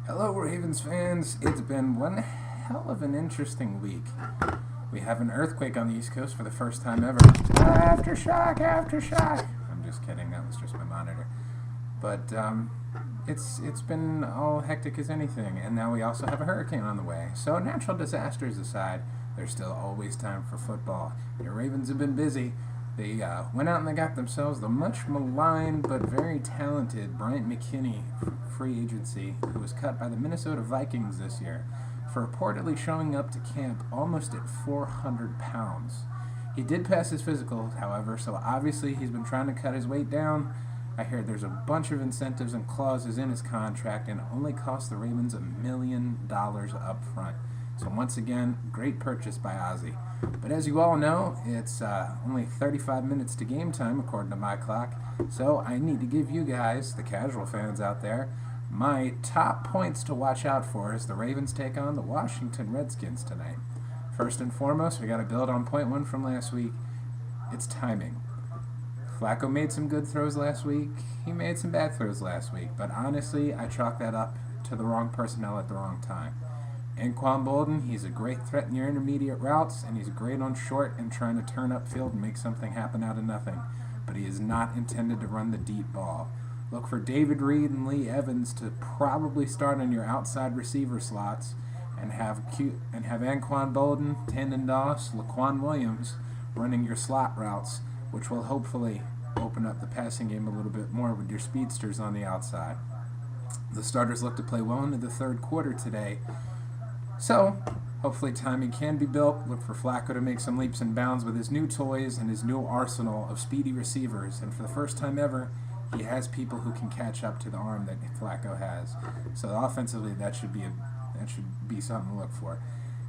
Hello, Ravens fans. It's been one hell of an interesting week. We have an earthquake on the East Coast for the first time ever. Aftershock, aftershock. I'm just kidding. That was just my monitor. But it's been all hectic as anything, and now we also have a hurricane on the way. So natural disasters aside, there's still always time for football. Your Ravens have been busy. They went out and they got themselves the much maligned but very talented Bryant McKinnie free agency, who was cut by the Minnesota Vikings this year for reportedly showing up to camp almost at 400 pounds. He did pass his physical, however, so obviously he's been trying to cut his weight down. I hear there's a bunch of incentives and clauses in his contract, and it only cost the Ravens $1 million up front. So once again, great purchase by Ozzie. But as you all know, it's only 35 minutes to game time according to my clock. So I need to give you guys, the casual fans out there, my top points to watch out for as the Ravens take on the Washington Redskins tonight. First and foremost, we got to build on point one from last week. It's timing. Flacco made some good throws last week. He made some bad throws last week. But honestly, I chalk that up to the wrong personnel at the wrong time. Anquan Boldin, he's a great threat in your intermediate routes, and he's great on short and trying to turn upfield and make something happen out of nothing. But he is not intended to run the deep ball. Look for David Reed and Lee Evans to probably start on your outside receiver slots, and have Anquan Boldin, Tandon Doss, Laquan Williams running your slot routes, which will hopefully open up the passing game a little bit more with your speedsters on the outside. The starters look to play well into the third quarter today, so hopefully timing can be built. Look for Flacco to make some leaps and bounds with his new toys and his new arsenal of speedy receivers, and for the first time ever, he has people who can catch up to the arm that Flacco has. So offensively, that should be something to look for.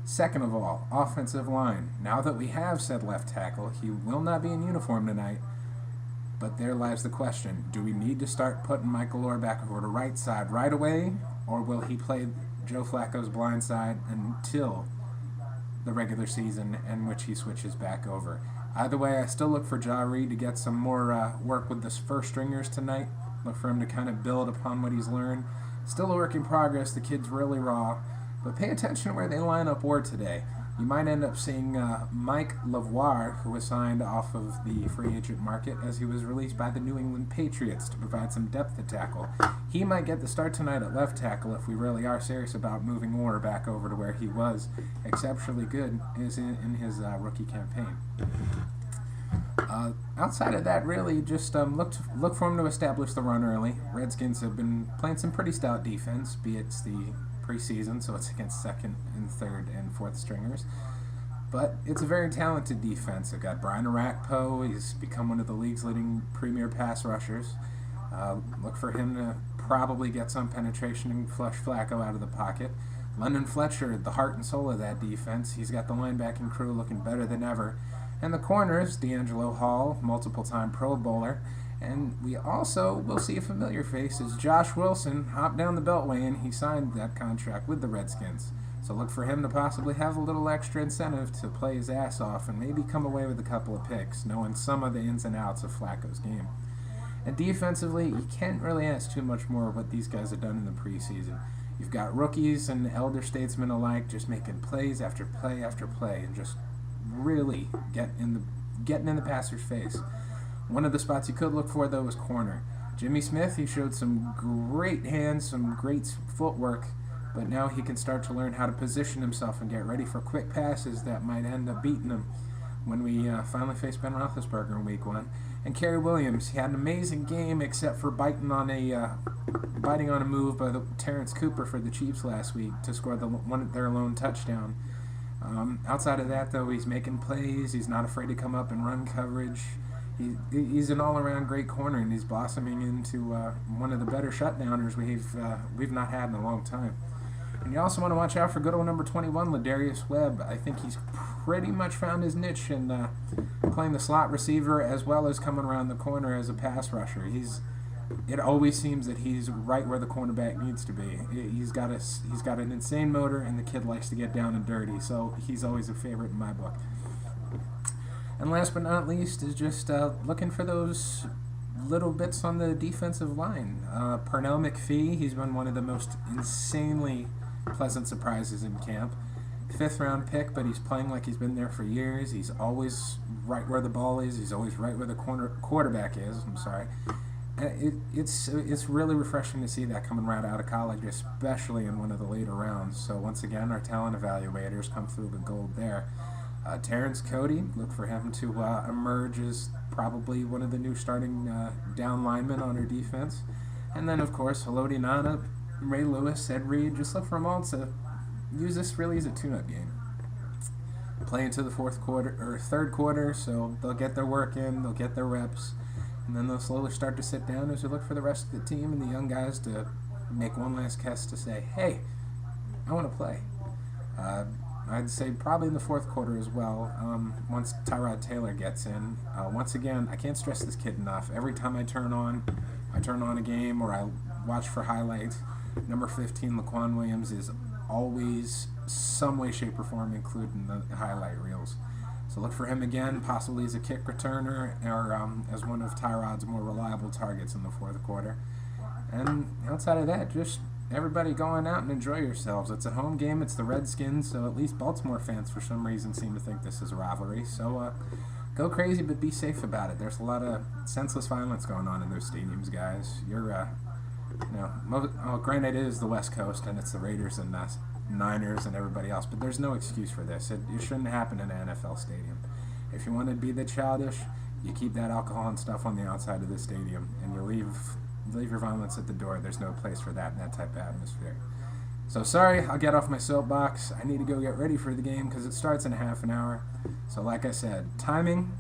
Second of all, offensive line. Now that we have said left tackle, he will not be in uniform tonight, but there lies the question. Do we need to start putting Michael Orr back over the right side right away, or will he play Joe Flacco's blind side until the regular season in which he switches back over? Either way, I still look for Ja Reed to get some more work with the first stringers tonight. Look for him to kind of build upon what he's learned. Still a work in progress. The kid's really raw. But pay attention to where they line up Ward today. You might end up seeing Mike Lavoie, who was signed off of the free agent market as he was released by the New England Patriots to provide some depth at tackle. He might get the start tonight at left tackle if we really are serious about moving Orr back over to where he was exceptionally good in his rookie campaign. Outside of that, really, just look for him to establish the run early. Redskins have been playing some pretty stout defense, be it the preseason, so it's against second and third and fourth stringers. But it's a very talented defense. They've got Brian Arakpo. He's become one of the league's leading premier pass rushers. Look for him to probably get some penetration and flush Flacco out of the pocket. London Fletcher, the heart and soul of that defense. He's got the linebacking crew looking better than ever. And the corners, D'Angelo Hall, multiple-time Pro Bowler. And we also will see a familiar face as Josh Wilson hopped down the beltway, and he signed that contract with the Redskins. So look for him to possibly have a little extra incentive to play his ass off and maybe come away with a couple of picks, knowing some of the ins and outs of Flacco's game. And defensively, you can't really ask too much more of what these guys have done in the preseason. You've got rookies and elder statesmen alike just making plays after play after play and just really getting in the passer's face. One of the spots you could look for, though, is corner. Jimmy Smith, he showed some great hands, some great footwork, but now he can start to learn how to position himself and get ready for quick passes that might end up beating him when we finally face Ben Roethlisberger in Week 1. And Kerry Williams, he had an amazing game except for biting on a move by Terrence Cooper for the Chiefs last week to score their lone touchdown. Outside of that, though, he's making plays. He's not afraid to come up and run coverage. He's an all-around great corner, and he's blossoming into one of the better shutdowners we've not had in a long time. And you also want to watch out for good old number 21, Ladarius Webb. I think he's pretty much found his niche in playing the slot receiver as well as coming around the corner as a pass rusher. It always seems that he's right where the cornerback needs to be. He's got an insane motor, and the kid likes to get down and dirty, so he's always a favorite in my book. And last but not least is just looking for those little bits on the defensive line. Pernell McPhee, he's been one of the most insanely pleasant surprises in camp. 5th round pick, but he's playing like he's been there for years. He's always right where the ball is. He's always right where the quarterback is. I'm sorry. It's really refreshing to see that coming right out of college, especially in one of the later rounds. So once again, our talent evaluators come through with gold there. Terrence Cody, look for him to emerge as probably one of the new starting down linemen on our defense. And then, of course, Haloti Nana, Ray Lewis, Ed Reed, just look for them all to use this really as a tune-up game. Play into the third quarter, so they'll get their work in, they'll get their reps, and then they'll slowly start to sit down as we look for the rest of the team and the young guys to make one last cast to say, hey, I want to play. I'd say probably in the 4th quarter as well, once Tyrod Taylor gets in. Once again, I can't stress this kid enough. Every time I turn on a game or I watch for highlights, number 15, Laquan Williams, is always some way, shape, or form included in the highlight reels. So look for him again, possibly as a kick returner or as one of Tyrod's more reliable targets in the 4th quarter. And outside of that, just everybody going out and enjoy yourselves. It's a home game. It's the Redskins, so at least Baltimore fans for some reason seem to think this is a rivalry. So go crazy, but be safe about it. There's a lot of senseless violence going on in those stadiums, guys. Granted, it is the West Coast, and it's the Raiders and Niners and everybody else, but there's no excuse for this. It shouldn't happen in an NFL stadium. If you want to be the childish, you keep that alcohol and stuff on the outside of the stadium, and you leave your violence at the door. There's no place for that in that type of atmosphere. So sorry, I'll get off my soapbox. I need to go get ready for the game because it starts in half an hour. So like I said, timing,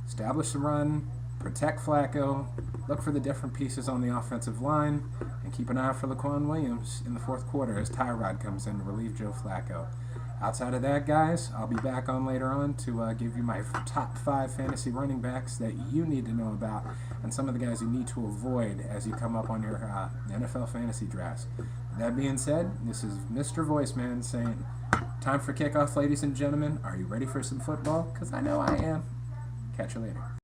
establish the run, protect Flacco, look for the different pieces on the offensive line, and keep an eye out for Laquan Williams in the 4th quarter as Tyrod comes in to relieve Joe Flacco. Outside of that, guys, I'll be back on later on to give you my top 5 fantasy running backs that you need to know about and some of the guys you need to avoid as you come up on your NFL fantasy drafts. That being said, this is Mr. Voiceman saying, time for kickoff, ladies and gentlemen. Are you ready for some football? Because I know I am. Catch you later.